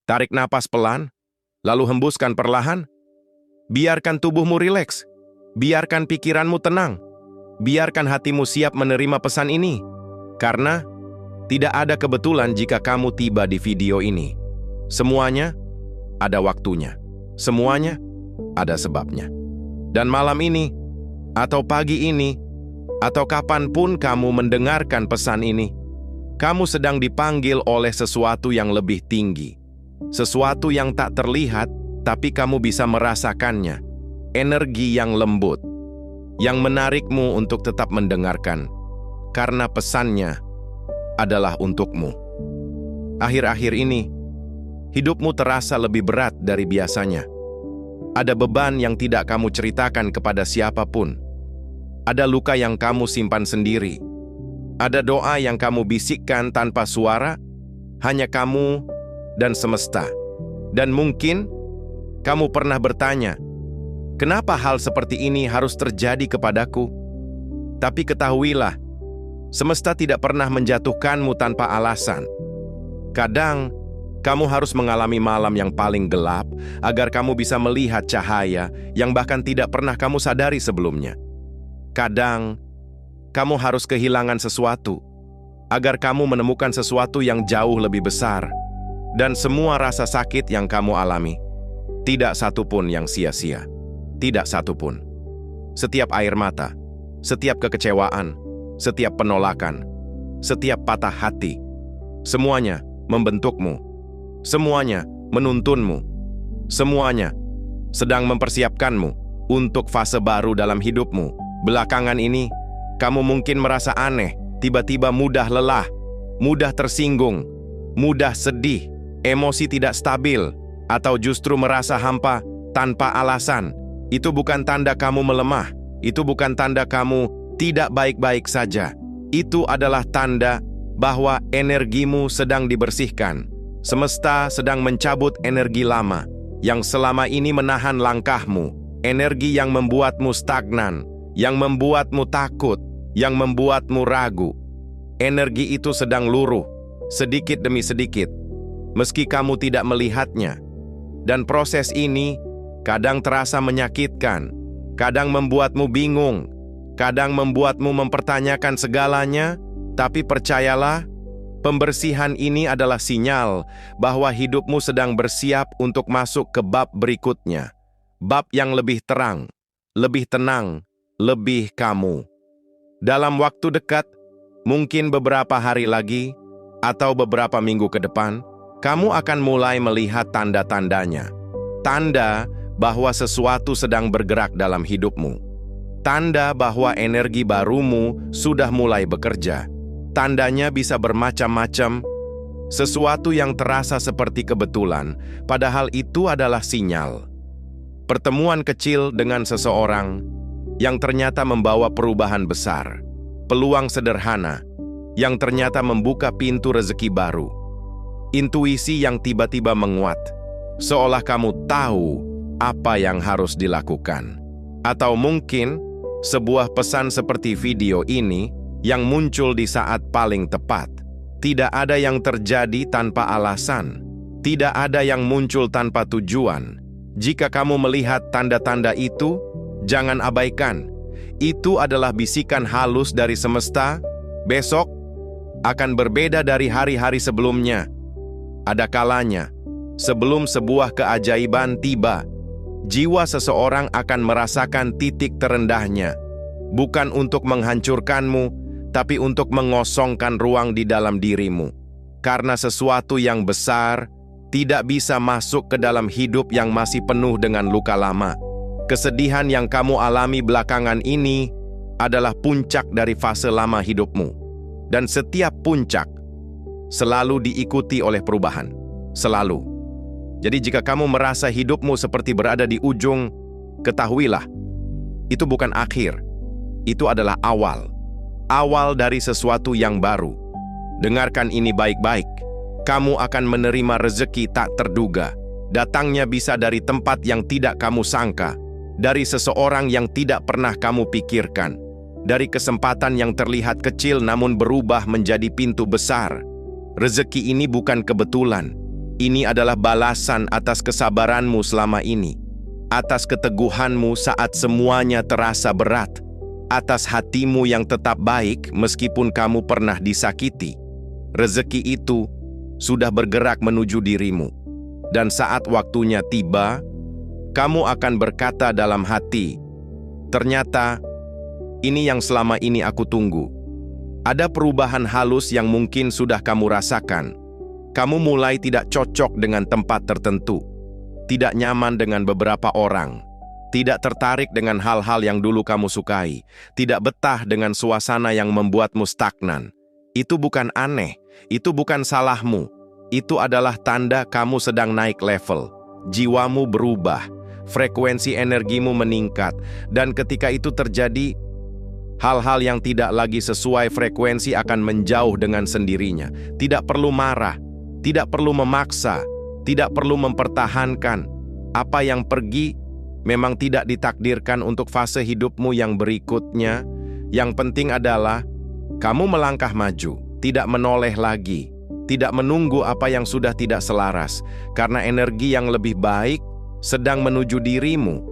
Tarik napas pelan, lalu hembuskan perlahan. Biarkan tubuhmu rileks. Biarkan pikiranmu tenang. Biarkan hatimu siap menerima pesan ini. Karena tidak ada kebetulan jika kamu tiba di video ini. Semuanya ada waktunya. Semuanya ada sebabnya. Dan malam ini, atau pagi ini, atau kapanpun kamu mendengarkan pesan ini, kamu sedang dipanggil oleh sesuatu yang lebih tinggi. Sesuatu yang tak terlihat, tapi kamu bisa merasakannya. Energi yang lembut, yang menarikmu untuk tetap mendengarkan. Karena pesannya adalah untukmu. Akhir-akhir ini, hidupmu terasa lebih berat dari biasanya. Ada beban yang tidak kamu ceritakan kepada siapapun. Ada luka yang kamu simpan sendiri. Ada doa yang kamu bisikkan tanpa suara, hanya kamu dan semesta. Dan mungkin kamu pernah bertanya, kenapa hal seperti ini harus terjadi kepadaku? Tapi ketahuilah, semesta tidak pernah menjatuhkanmu tanpa alasan. Kadang, kamu harus mengalami malam yang paling gelap agar kamu bisa melihat cahaya yang bahkan tidak pernah kamu sadari sebelumnya. Kadang, kamu harus kehilangan sesuatu agar kamu menemukan sesuatu yang jauh lebih besar. Dan semua rasa sakit yang kamu alami, tidak satu pun yang sia-sia. Tidak satu pun. Setiap air mata, setiap kekecewaan, setiap penolakan, setiap patah hati, semuanya membentukmu. Semuanya menuntunmu. Semuanya sedang mempersiapkanmu untuk fase baru dalam hidupmu. Belakangan ini, kamu mungkin merasa aneh, tiba-tiba mudah lelah, mudah tersinggung, mudah sedih, emosi tidak stabil, atau justru merasa hampa tanpa alasan. Itu bukan tanda kamu melemah. Itu bukan tanda kamu tidak baik-baik saja. Itu adalah tanda bahwa energimu sedang dibersihkan. Semesta sedang mencabut energi lama yang selama ini menahan langkahmu. Energi yang membuatmu stagnan, yang membuatmu takut, yang membuatmu ragu. Energi itu sedang luruh, sedikit demi sedikit, meski kamu tidak melihatnya. Dan proses ini kadang terasa menyakitkan, kadang membuatmu bingung, kadang membuatmu mempertanyakan segalanya, tapi percayalah, pembersihan ini adalah sinyal bahwa hidupmu sedang bersiap untuk masuk ke bab berikutnya. Bab yang lebih terang, lebih tenang, lebih kamu. Dalam waktu dekat, mungkin beberapa hari lagi, atau beberapa minggu ke depan, kamu akan mulai melihat tanda-tandanya. Tanda bahwa sesuatu sedang bergerak dalam hidupmu. Tanda bahwa energi barumu sudah mulai bekerja. Tandanya bisa bermacam-macam. Sesuatu yang terasa seperti kebetulan, padahal itu adalah sinyal. Pertemuan kecil dengan seseorang yang ternyata membawa perubahan besar. Peluang sederhana yang ternyata membuka pintu rezeki baru. Intuisi yang tiba-tiba menguat, seolah kamu tahu apa yang harus dilakukan. Atau mungkin sebuah pesan seperti video ini yang muncul di saat paling tepat. Tidak ada yang terjadi tanpa alasan. Tidak ada yang muncul tanpa tujuan. Jika kamu melihat tanda-tanda itu, jangan abaikan. Itu adalah bisikan halus dari semesta. Besok akan berbeda dari hari-hari sebelumnya. Ada kalanya, sebelum sebuah keajaiban tiba, jiwa seseorang akan merasakan titik terendahnya. Bukan untuk menghancurkanmu, tapi untuk mengosongkan ruang di dalam dirimu. Karena sesuatu yang besar tidak bisa masuk ke dalam hidup yang masih penuh dengan luka lama. Kesedihan yang kamu alami belakangan ini adalah puncak dari fase lama hidupmu. Dan setiap puncak selalu diikuti oleh perubahan. Selalu. Jadi jika kamu merasa hidupmu seperti berada di ujung, ketahuilah, itu bukan akhir. Itu adalah awal. Awal dari sesuatu yang baru. Dengarkan ini baik-baik. Kamu akan menerima rezeki tak terduga. Datangnya bisa dari tempat yang tidak kamu sangka. Dari seseorang yang tidak pernah kamu pikirkan. Dari kesempatan yang terlihat kecil namun berubah menjadi pintu besar. Rezeki ini bukan kebetulan. Ini adalah balasan atas kesabaranmu selama ini, atas keteguhanmu saat semuanya terasa berat, atas hatimu yang tetap baik meskipun kamu pernah disakiti. Rezeki itu sudah bergerak menuju dirimu, dan saat waktunya tiba, kamu akan berkata dalam hati, "Ternyata ini yang selama ini aku tunggu." Ada perubahan halus yang mungkin sudah kamu rasakan. Kamu mulai tidak cocok dengan tempat tertentu, tidak nyaman dengan beberapa orang, tidak tertarik dengan hal-hal yang dulu kamu sukai, tidak betah dengan suasana yang membuatmu stagnan. Itu bukan aneh, itu bukan salahmu. Itu adalah tanda kamu sedang naik level. Jiwamu berubah, frekuensi energimu meningkat, dan ketika itu terjadi, hal-hal yang tidak lagi sesuai frekuensi akan menjauh dengan sendirinya. Tidak perlu marah, tidak perlu memaksa, tidak perlu mempertahankan. Apa yang pergi memang tidak ditakdirkan untuk fase hidupmu yang berikutnya. Yang penting adalah kamu melangkah maju, tidak menoleh lagi, tidak menunggu apa yang sudah tidak selaras, karena energi yang lebih baik sedang menuju dirimu.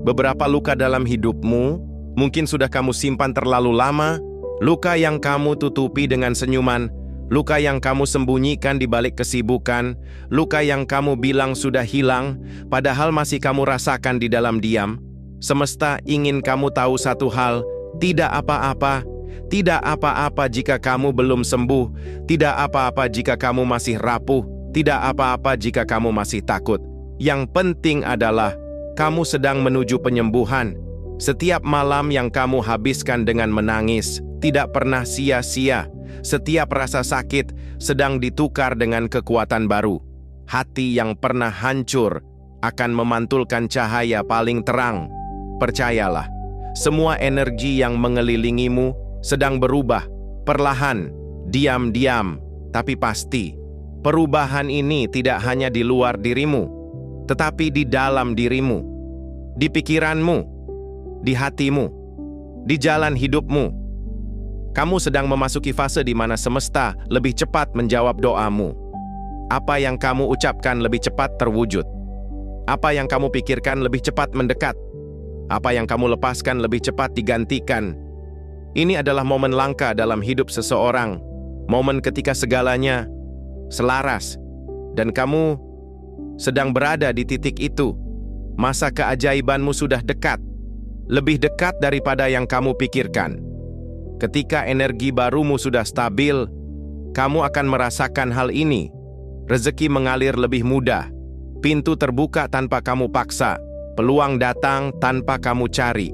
Beberapa luka dalam hidupmu mungkin sudah kamu simpan terlalu lama, luka yang kamu tutupi dengan senyuman, luka yang kamu sembunyikan di balik kesibukan, luka yang kamu bilang sudah hilang, padahal masih kamu rasakan di dalam diam. Semesta ingin kamu tahu satu hal, tidak apa-apa. Tidak apa-apa jika kamu belum sembuh, tidak apa-apa jika kamu masih rapuh, tidak apa-apa jika kamu masih takut. Yang penting adalah kamu sedang menuju penyembuhan. Setiap malam yang kamu habiskan dengan menangis tidak pernah sia-sia. Setiap rasa sakit sedang ditukar dengan kekuatan baru. Hati yang pernah hancur akan memantulkan cahaya paling terang. Percayalah, semua energi yang mengelilingimu sedang berubah, perlahan, diam-diam, tapi pasti. Perubahan ini tidak hanya di luar dirimu, tetapi di dalam dirimu, di pikiranmu, di hatimu, di jalan hidupmu. Kamu sedang memasuki fase di mana semesta lebih cepat menjawab doamu. Apa yang kamu ucapkan lebih cepat terwujud. Apa yang kamu pikirkan lebih cepat mendekat. Apa yang kamu lepaskan lebih cepat digantikan. Ini adalah momen langka dalam hidup seseorang. Momen ketika segalanya selaras. Dan kamu sedang berada di titik itu. Masa keajaibanmu sudah dekat. Lebih dekat daripada yang kamu pikirkan. Ketika energi barumu sudah stabil, kamu akan merasakan hal ini. Rezeki mengalir lebih mudah. Pintu terbuka tanpa kamu paksa. Peluang datang tanpa kamu cari.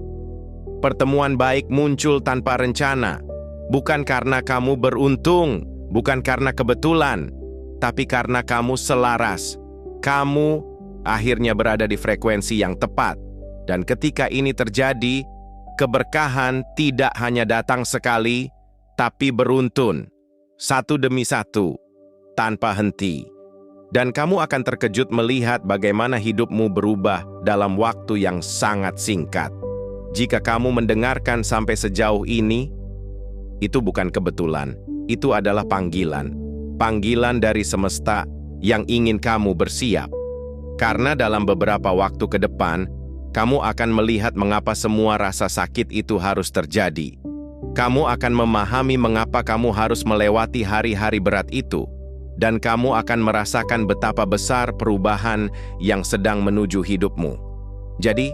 Pertemuan baik muncul tanpa rencana. Bukan karena kamu beruntung, bukan karena kebetulan, tapi karena kamu selaras. Kamu akhirnya berada di frekuensi yang tepat. Dan ketika ini terjadi, keberkahan tidak hanya datang sekali, tapi beruntun, satu demi satu, tanpa henti. Dan kamu akan terkejut melihat bagaimana hidupmu berubah dalam waktu yang sangat singkat. Jika kamu mendengarkan sampai sejauh ini, itu bukan kebetulan, itu adalah panggilan. Panggilan dari semesta yang ingin kamu bersiap. Karena dalam beberapa waktu ke depan, kamu akan melihat mengapa semua rasa sakit itu harus terjadi. Kamu akan memahami mengapa kamu harus melewati hari-hari berat itu. Dan kamu akan merasakan betapa besar perubahan yang sedang menuju hidupmu. Jadi,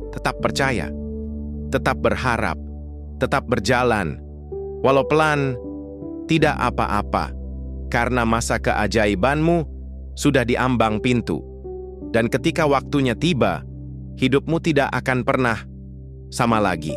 tetap percaya, tetap berharap, tetap berjalan. Walau pelan, tidak apa-apa. Karena masa keajaibanmu sudah diambang pintu. Dan ketika waktunya tiba, hidupmu tidak akan pernah sama lagi.